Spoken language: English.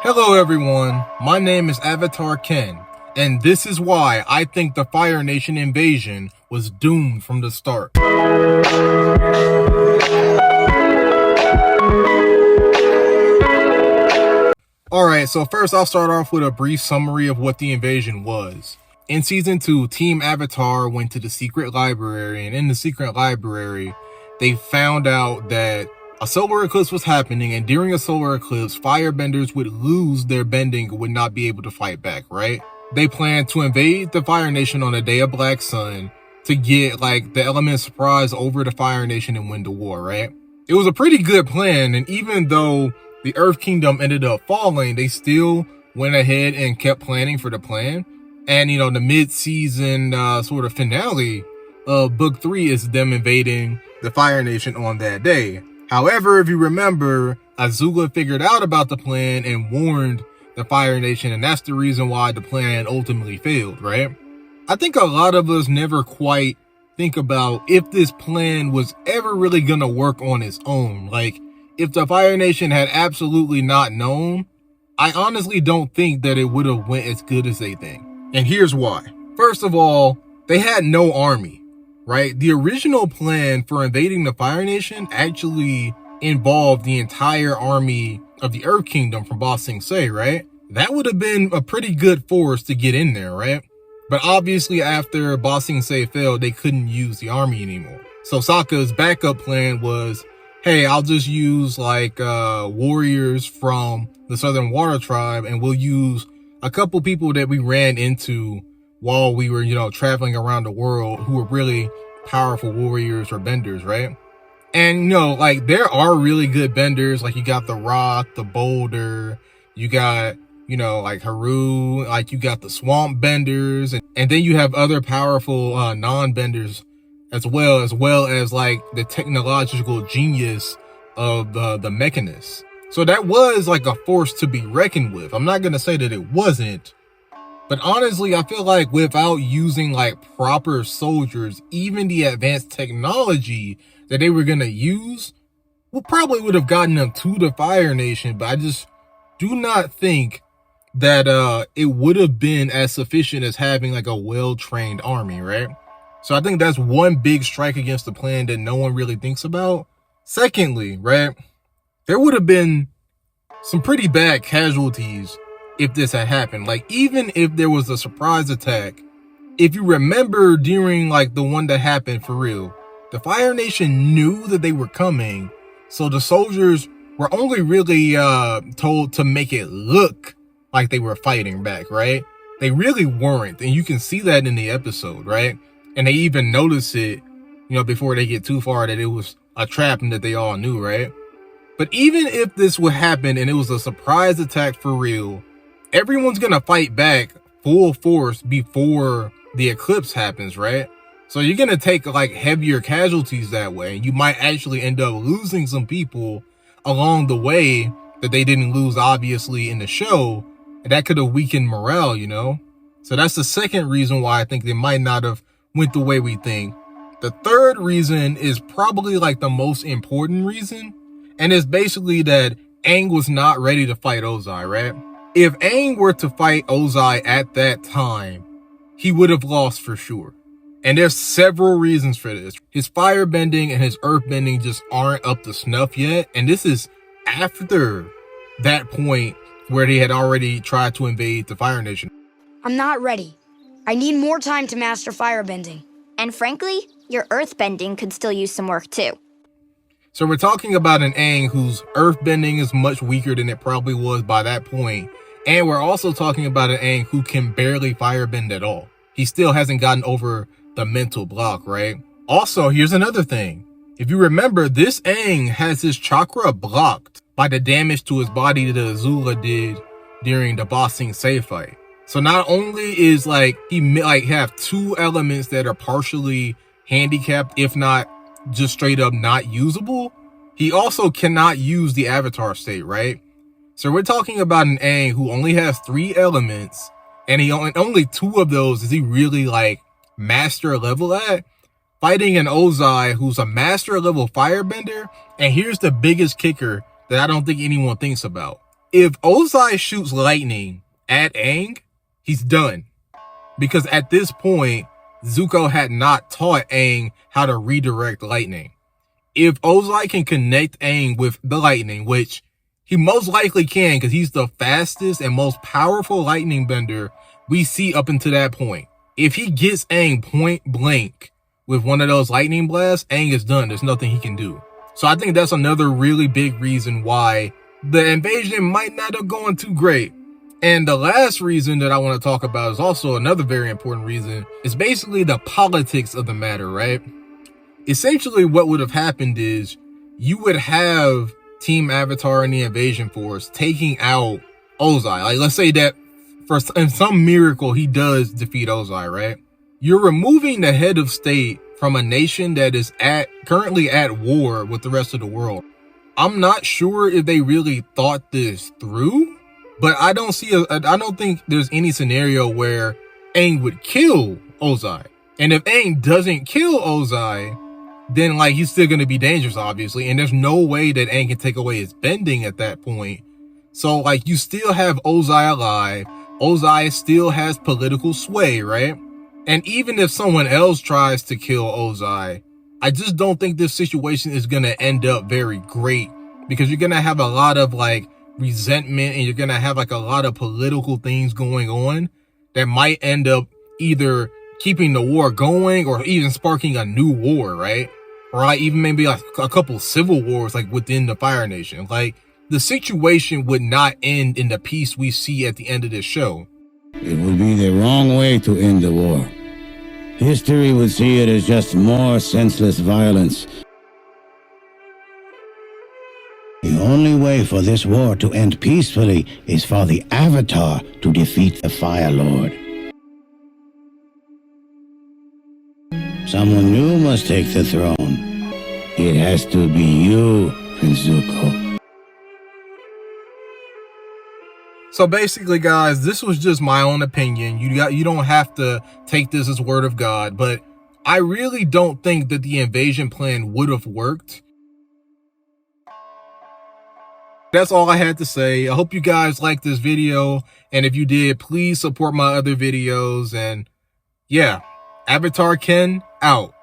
Hello everyone, my name is Avatar Ken, and this is why I think the Fire Nation invasion was doomed from the start. Alright, so first I'll start off with a brief summary of what the invasion was. In Season 2, Team Avatar went to the secret library, and in the secret library, they found out that a solar eclipse was happening, and during a solar eclipse, firebenders would lose their bending and would not be able to fight back, right? They planned to invade the Fire Nation on the day of Black Sun to get, the element of surprise over the Fire Nation and win the war, right? It was a pretty good plan, and even though the Earth Kingdom ended up falling, they still went ahead and kept planning for the plan. And, the mid-season sort of finale of Book 3 is them invading the Fire Nation on that day. However, if you remember, Azula figured out about the plan and warned the Fire Nation, and that's the reason why the plan ultimately failed, right? I think a lot of us never quite think about if this plan was ever really gonna work on its own. If the Fire Nation had absolutely not known, I honestly don't think that it would have went as good as they think. And here's why. First of all, they had no army, right? The original plan for invading the Fire Nation actually involved the entire army of the Earth Kingdom from Ba Sing Se, right? That would have been a pretty good force to get in there, right? But obviously after Ba Sing Se failed, they couldn't use the army anymore. So Sokka's backup plan was, hey, I'll just use warriors from the Southern Water Tribe, and we'll use a couple people that we ran into while we were, traveling around the world who were really powerful warriors or benders, right? And, there are really good benders. You got the Rock, the Boulder, you got, Haru, you got the Swamp Benders, and then you have other powerful non-benders as well as the technological genius of the Mechanists. So that was a force to be reckoned with. I'm not going to say that it wasn't, but honestly, I feel like without using proper soldiers, even the advanced technology that they were going to use, probably would have gotten them to the Fire Nation, but I just do not think that it would have been as sufficient as having a well-trained army, right? So I think that's one big strike against the plan that no one really thinks about. Secondly, right, there would have been some pretty bad casualties if this had happened. Even if there was a surprise attack, if you remember during the one that happened for real, the Fire Nation knew that they were coming, so the soldiers were only really told to make it look like they were fighting back, right? They really weren't, and you can see that in the episode, right? And they even notice it, before they get too far, that it was a trap and that they all knew, right? But even if this would happen and it was a surprise attack for real, everyone's gonna fight back full force before the eclipse happens, right? So you're gonna take heavier casualties that way. You might actually end up losing some people along the way that they didn't lose obviously in the show, and that could have weakened morale, So that's the second reason why I think they might not have went the way we think. The third reason is probably the most important reason, and it's basically that Aang was not ready to fight Ozai, right? If Aang were to fight Ozai at that time, he would have lost for sure. And there's several reasons for this. His fire bending and his earth bending just aren't up to snuff yet, and this is after that point where he had already tried to invade the Fire Nation. I'm not ready. I need more time to master firebending. And frankly, your earthbending could still use some work too. So we're talking about an Aang whose earthbending is much weaker than it probably was by that point. And we're also talking about an Aang who can barely firebend at all. He still hasn't gotten over the mental block, right? Also, here's another thing. If you remember, this Aang has his chakra blocked by the damage to his body that Azula did during the Ba Sing Se fight. So not only is he have two elements that are partially handicapped, if not just straight up not usable, he also cannot use the avatar state, right? So we're talking about an Aang who only has 3 elements, and only 2 of those is he really master level at, fighting an Ozai who's a master level firebender. And here's the biggest kicker that I don't think anyone thinks about. If Ozai shoots lightning at Aang, he's done. Because at this point, Zuko had not taught Aang how to redirect lightning. If Ozai can connect Aang with the lightning, which he most likely can because he's the fastest and most powerful lightning bender we see up until that point. If he gets Aang point blank with one of those lightning blasts, Aang is done. There's nothing he can do. So I think that's another really big reason why the invasion might not have gone too great. And the last reason that I want to talk about is also another very important reason. It's basically the politics of the matter, right? Essentially what would have happened is you would have Team Avatar and the Invasion Force taking out Ozai. Like, let's say that in some miracle he does defeat Ozai, right? You're removing the head of state from a nation that is currently at war with the rest of the world. I'm not sure if they really thought this through, but I don't think there's any scenario where Aang would kill Ozai. And if Aang doesn't kill Ozai, then like he's still going to be dangerous, obviously. And there's no way that Aang can take away his bending at that point. So like you still have Ozai alive. Ozai still has political sway, right? And even if someone else tries to kill Ozai, I just don't think this situation is going to end up very great, because you're going to have a lot of like resentment and you're going to have like a lot of political things going on that might end up either keeping the war going or even sparking a new war, right? Or like even maybe like a couple civil wars like within the Fire Nation. Like the situation would not end in the peace we see at the end of this show. It would be the wrong way to end the war. History would see it as just more senseless violence. The only way for this war to end peacefully is for the Avatar to defeat the Fire Lord. Someone new must take the throne. It has to be you, Prince Zuko. So basically, guys, this was just my own opinion. You don't have to take this as word of God, but I really don't think that the invasion plan would have worked. That's all I had to say. I hope you guys liked this video, and if you did, please support my other videos. And yeah, Avatar Ken out.